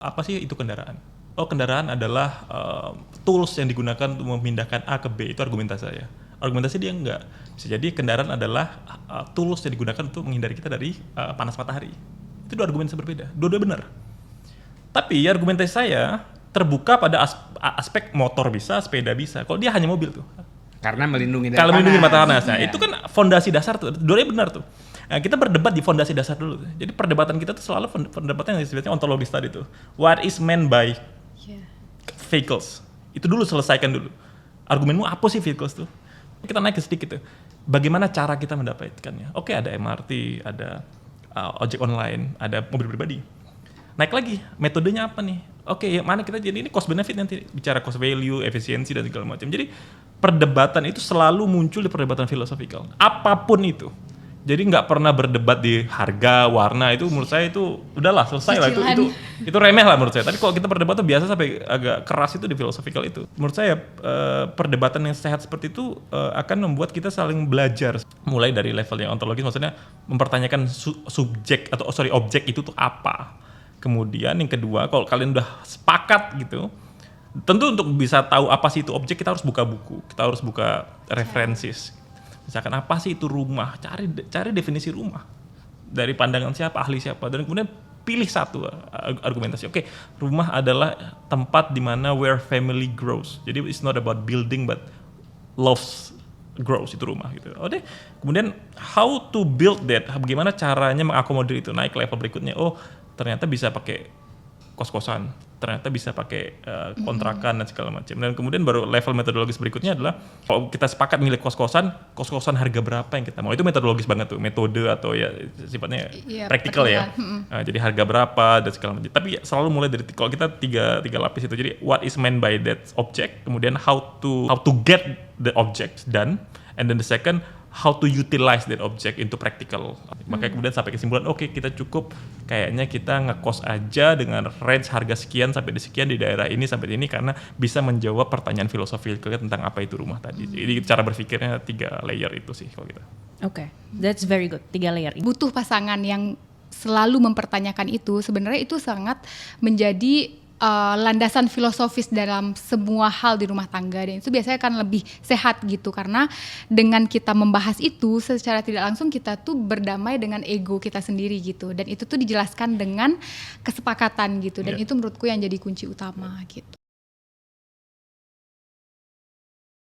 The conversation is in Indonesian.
Apa sih itu kendaraan? Oh, kendaraan adalah tools yang digunakan untuk memindahkan A ke B. Itu argumentasi saya. Argumentasi dia enggak. Bisa jadi kendaraan adalah tools yang digunakan untuk menghindari kita dari panas matahari. Itu dua argumentasi berbeda. Dua-dua benar. Tapi argumentasi saya terbuka pada aspek motor bisa, sepeda bisa. Kalau dia hanya mobil tuh. Karena melindungi dari Kalau melindungi mata panas. Nah, Iya. itu kan fondasi dasar tuh. Dua-duanya benar tuh. Nah, kita berdebat di fondasi dasar dulu. Jadi perdebatan kita tuh selalu perdebatan yang sifatnya ontologis tadi tuh. What is meant by vehicles? Itu dulu selesaikan dulu. Argumenmu apa sih vehicles tuh? Kita naik ke sedikit tuh. Bagaimana cara kita mendapatkannya? Oke, ada MRT, ada ojek online, ada mobil pribadi. Naik lagi, metodenya apa nih? Oke, yang mana kita jadi ini cost benefit nanti bicara cost value, efisiensi dan segala macam. Jadi perdebatan itu selalu muncul di perdebatan filosofikal. Apapun itu. Jadi nggak pernah berdebat di harga, warna, itu menurut saya itu udahlah selesai lah, itu remeh lah menurut saya. Tapi kalau kita berdebat tuh biasa sampai agak keras itu di filosofikal itu. Menurut saya perdebatan yang sehat seperti itu akan membuat kita saling belajar, mulai dari level yang ontologis, maksudnya mempertanyakan objek itu tuh apa. Kemudian yang kedua, kalau kalian udah sepakat gitu, tentu untuk bisa tahu apa sih itu objek, kita harus buka buku, kita harus buka referensis. Misalkan apa sih itu rumah, cari definisi rumah dari pandangan siapa, ahli siapa, dan kemudian pilih satu argumentasi. Oke, rumah adalah tempat di mana where family grows. Jadi it's not about building but loves grows, itu rumah gitu. Oke, kemudian how to build that, bagaimana caranya mengakomodir itu, naik level berikutnya. Oh, ternyata bisa pakai kos-kosan, ternyata bisa pakai kontrakan dan segala macam. Dan kemudian baru level metodologis berikutnya adalah kalau kita sepakat milih kos-kosan harga berapa yang kita mau. Itu metodologis banget tuh, metode atau ya sifatnya praktikal ya. Jadi harga berapa dan segala macam. Tapi selalu mulai dari kalau kita tiga lapis itu. Jadi what is meant by that object, kemudian how to get the object done, and then the second how to utilize that object into practical. Makanya kemudian sampai kesimpulan, oke, kita cukup kayaknya kita ngekos aja dengan range harga sekian sampai di sekian di daerah ini sampai ini karena bisa menjawab pertanyaan filosofikal tentang apa itu rumah tadi. Jadi cara berpikirnya 3 layer itu sih kalau kita. Oke, that's very good. 3 layer. Butuh pasangan yang selalu mempertanyakan itu. Sebenarnya itu sangat menjadi landasan filosofis dalam semua hal di rumah tangga, dan itu biasanya kan lebih sehat gitu, karena dengan kita membahas itu secara tidak langsung kita tuh berdamai dengan ego kita sendiri gitu, dan itu tuh dijelaskan dengan kesepakatan gitu, dan itu menurutku yang jadi kunci utama gitu.